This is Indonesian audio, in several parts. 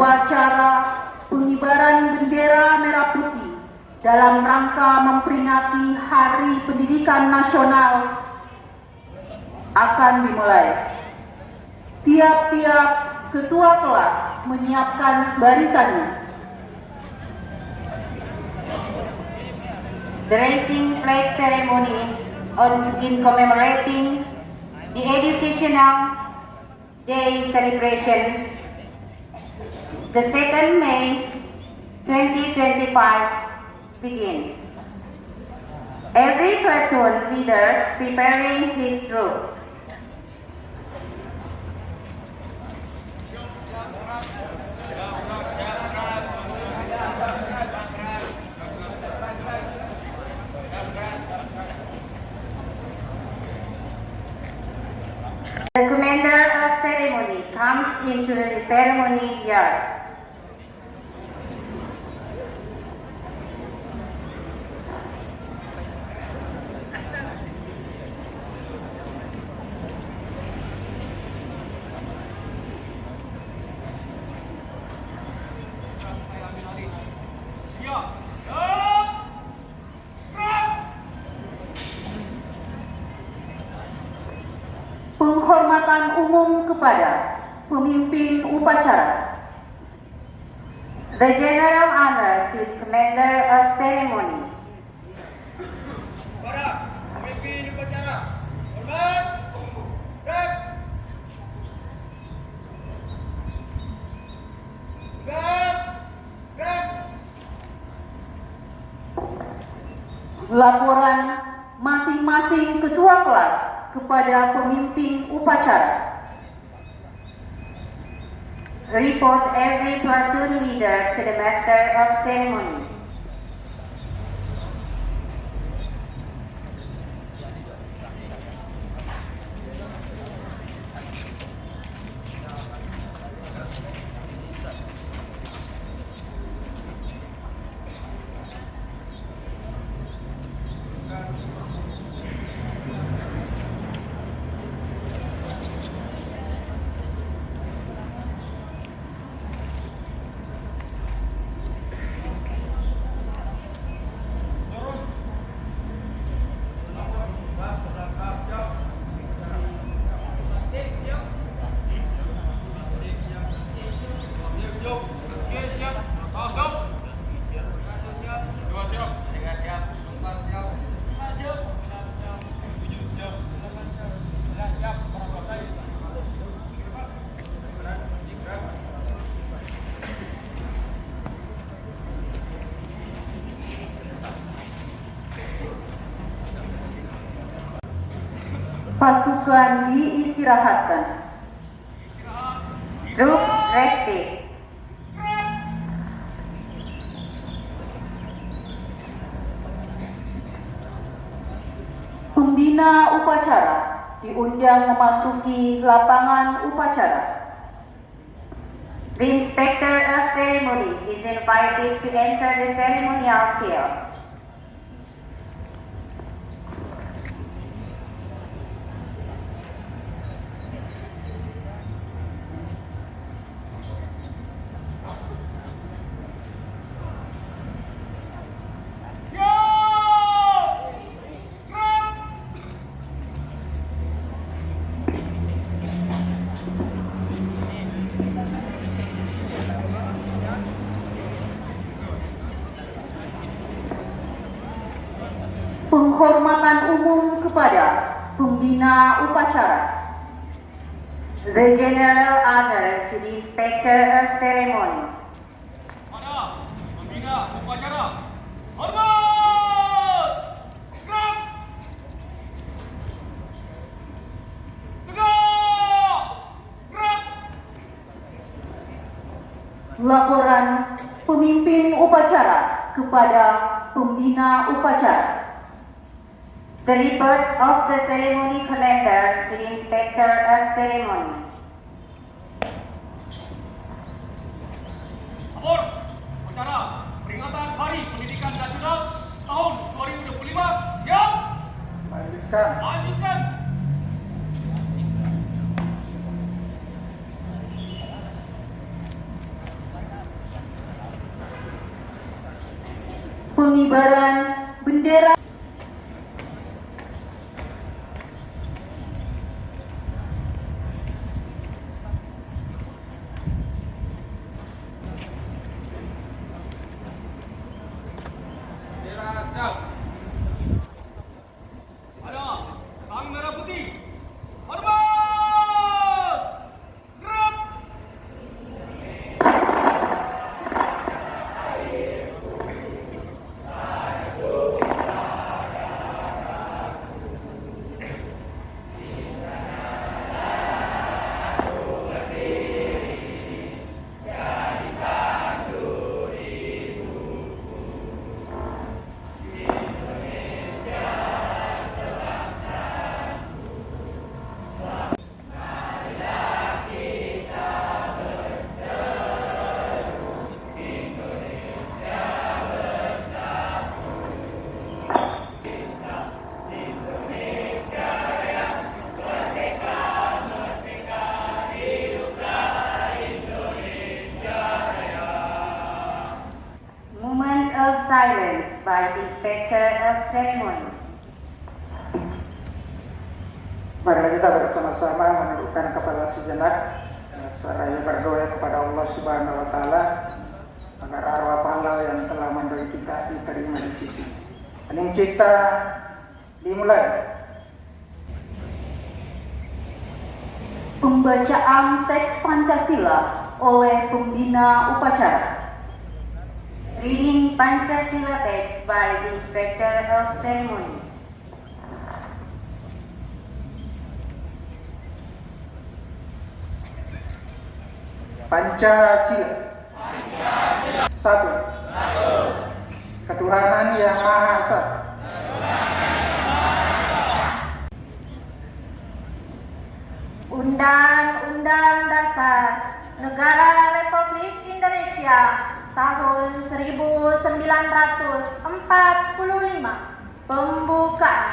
upacara pengibaran bendera merah putih dalam rangka memperingati Hari Pendidikan Nasional akan dimulai. Tiap-tiap ketua kelas menyiapkan barisannya. The raising flag ceremony in commemorating the Educational Day celebration, the 2nd May 2025 begin. Every platoon leader preparing his troops. The commander of ceremony comes into the ceremony yard. Penghormatan umum kepada pemimpin upacara. The general honor to the commander of ceremony. Para pemimpin upacara, hormat, rep, tegap, rep. Laporan masing-masing ketua kelas kepada pemimpin upacara. Report every platoon leader to the master of ceremony. Pasukan diistirahatkan. Troops rested. Pembina upacara diundang memasuki lapangan upacara. The inspector of ceremony is invited to enter the ceremonial field. Penghormatan umum kepada pembina upacara. The general honor to the inspector of ceremony. Pada pembina upacara, hormat, gerak, tegak, gerak. Laporan pemimpin upacara kepada pembina upacara. The report of the ceremony commander to the inspector of ceremony. Lapor, upacara peringatan Hari Pendidikan Nasional tahun 2025. Siap. Lanjutkan. pengibaran bendera Bendera siap. Ada sang merah putih. Hormat. Gerak. Moment of silence by the Inspector of Ceremony. Marilah kita bersama-sama menundukkan kepala sejenak seraya berdoa kepada Allah Subhanahu wa taala agar arwah pahlawan yang telah memberi kita diterima di sisi. Hening cipta dimulai. pembacaan teks Pancasila oleh pembina upacara. Reading Pancasila text by the Inspector of Ceremony. Pancasila. Satu. Ketuhanan yang Maha Esa. Undang-Undang Dasar Negara Republik Indonesia tahun 1945 pembukaan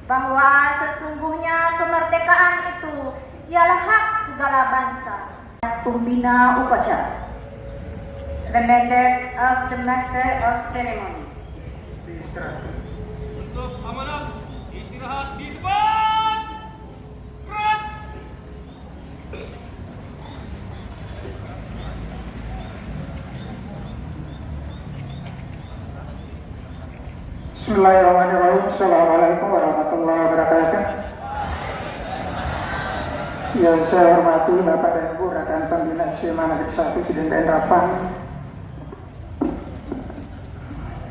bahwa sesungguhnya kemerdekaan itu ialah hak segala bangsa. Pembina upacara. The method of the Master of Ceremony. Diistirahat. Untuk amanah istirahat di depan. Gerak. Bismillahirrahmanirrahim. Assalamualaikum warahmatullahi wabarakatuh. Yang saya hormati Bapak dan Ibu rekan pembina SMA Negeri 1 Sidin Rapang.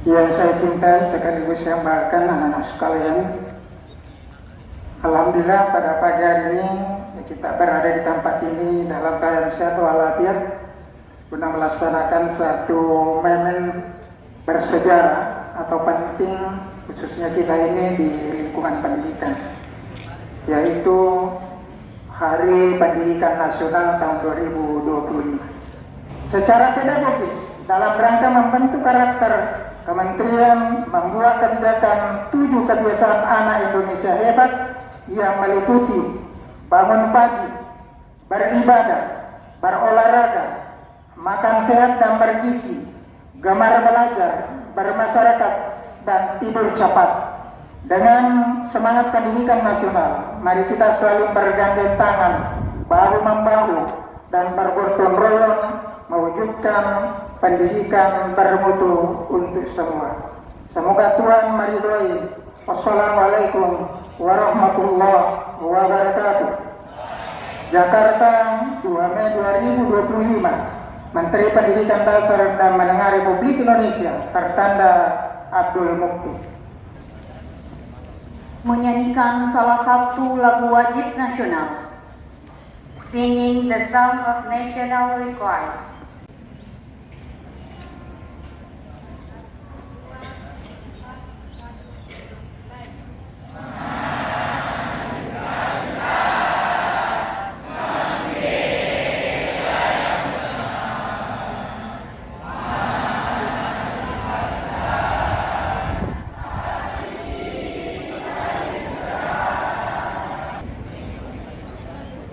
Yang saya cintai sekaligus saya banggakan anak-anak sekalian. Alhamdulillah pada pagi hari ini kita berada di tempat ini dalam keadaan sehat walafiat guna melaksanakan satu momen bersejarah atau penting khususnya kita ini di lingkungan pendidikan, yaitu Hari Pendidikan Nasional tahun 2025. Secara pedagogis, dalam rangka membentuk karakter, Kementerian membuat kebijakan 7 kebiasaan anak Indonesia hebat yang meliputi bangun pagi, beribadah, berolahraga, makan sehat dan bergizi, gemar belajar, bermasyarakat, dan tidur cepat. Dengan semangat pendidikan nasional, mari kita selalu bergandeng tangan, bahu-membahu, dan bergotong royong mewujudkan pendidikan bermutu untuk semua. Semoga Tuhan meridhoi. Wassalamualaikum warahmatullahi wabarakatuh. Jakarta, 2 Mei 2025. Menteri Pendidikan Dasar dan Menengah Republik Indonesia, tertanda Abdul Mukti. Menyanyikan salah satu lagu wajib nasional. Singing the song of national required.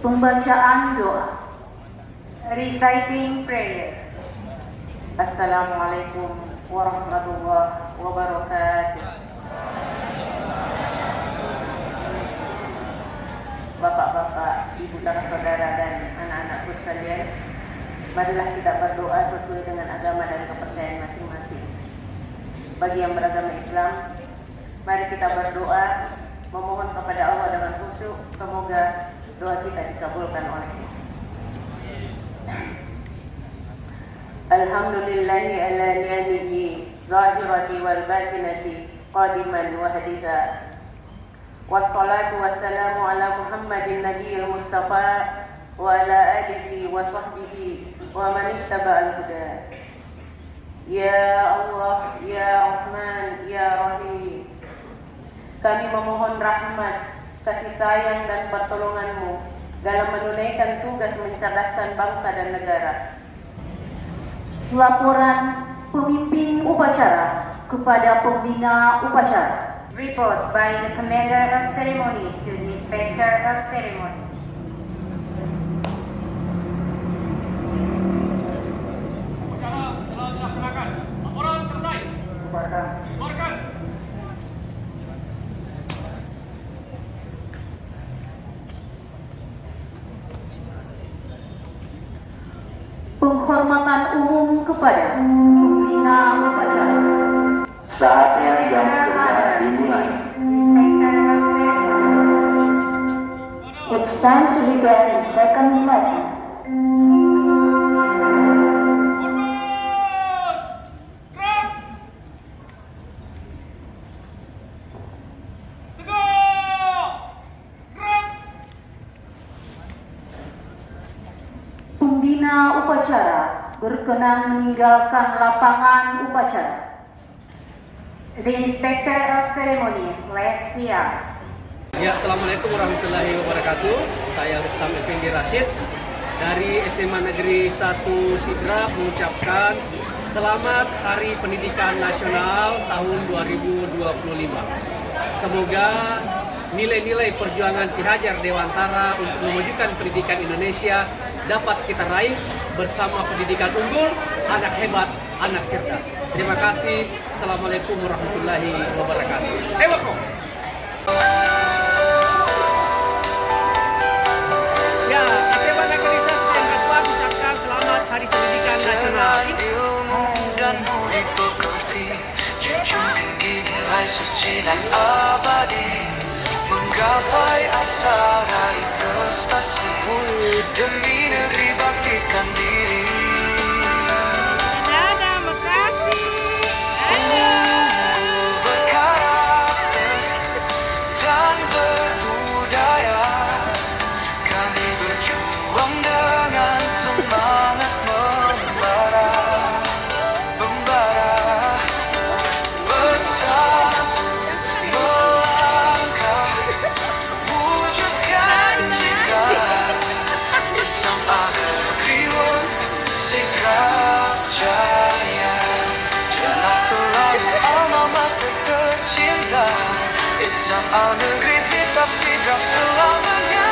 Pembacaan doa. Reciting prayer. Assalamualaikum warahmatullahi wabarakatuh. Bapak-bapak, ibu dan saudara dan anak-anakku sekalian, marilah kita berdoa sesuai dengan agama dan kepercayaan masing-masing. Bagi yang beragama Islam, mari kita berdoa memohon kepada Allah dengan khusyuk, semoga doa kita dikabulkan olehnya. Alhamdulillahi ala ni'amihi zahirati wal batinati qadiman wa haditha. Wassalatu wassalamu ala Muhammadin nabiyil mustafa wa ala alihi wa sahbihi wa man ittaba'al huda. Ya Allah, Ya Rahman, Ya Rahim, kami memohon rahmat, kasih sayang dan pertolongan-Mu dalam menunaikan tugas mencerdaskan bangsa dan negara. Laporan pemimpin upacara kepada pembina upacara. Report by the Commander of Ceremony to the Inspector of Ceremony. Upacara telah dilaksanakan. Laporan selesai. Bubarkan. Bubarkan. Penghormatan umum kepada pembina upacara. Saatnya jam kerja dimulai. Inspector of Ceremony. It's time to begin the second lesson. Gerak. Tegak. Gerak. Pembina upacara berkenan meninggalkan lapangan upacara. The Inspector of Ceremony left here. Ya, Assalamualaikum warahmatullahi wabarakatuh. Saya Rustam Effendi Rashid dari SMA Negeri 1 Sidrap mengucapkan Selamat Hari Pendidikan Nasional tahun 2025. Semoga nilai-nilai perjuangan Ki Hajar Dewantara untuk memajukan pendidikan Indonesia dapat kita raih bersama pendidikan unggul, anak hebat, anak cerdas. Terima kasih. Assalamualaikum warahmatullahi wabarakatuh. Welcome. Ya, SMA Negeri 1 yang kedua mengucapkan Selamat Hari Pendidikan Nasional. ilmu dan budi pekerti, junjung tinggi nilai suci dan abadi, menggapai asa raih prestasi, demi negeri bangkitkan diri. Berkarakter dan berbudaya, kami berjuang dengan semangat membara, bersatu melangkah, wujudkan cita SMA Negeri 1 Sidrap Jaya. Jelas selalu alma mater tercinta, SMA Negeri Sidrap selamanya.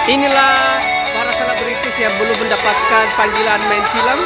Inilah para selebritis yang belum mendapatkan panggilan main film